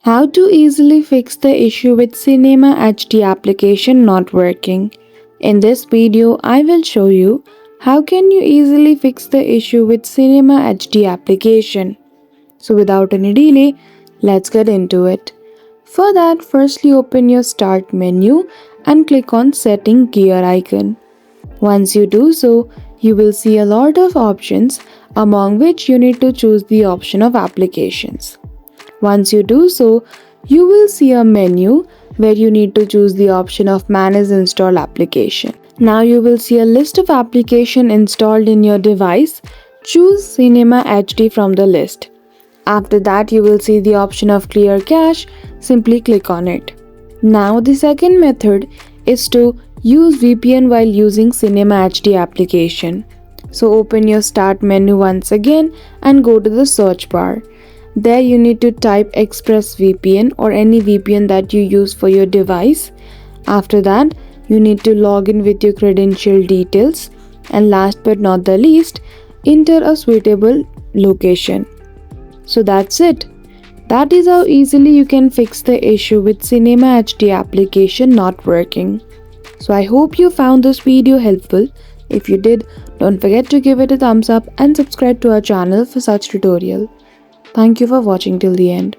How to easily fix the issue with Cinema HD application not working. In this video, I will show you how can you easily fix the issue with Cinema HD application. So without any delay, let's get into it. For that, firstly open your start menu and click on setting gear icon. Once you do so, you will see a lot of options among which you need to choose the option of applications. Once you do so, you will see a menu where you need to choose the option of Manage Install Application. Now you will see a list of applications installed in your device. Choose Cinema HD from the list. After that, you will see the option of Clear Cache. Simply click on it. Now the second method is to use VPN while using Cinema HD application. So open your Start menu once again and go to the search bar. There you need to type ExpressVPN or any VPN that you use for your device. After that, you need to log in with your credential details, and last but not the least, enter a suitable location. So that's it. That is how easily you can fix the issue with Cinema HD application not working. So I hope you found this video helpful. If you did, don't forget to give it a thumbs up and subscribe to our channel for such tutorial. Thank you for watching till the end.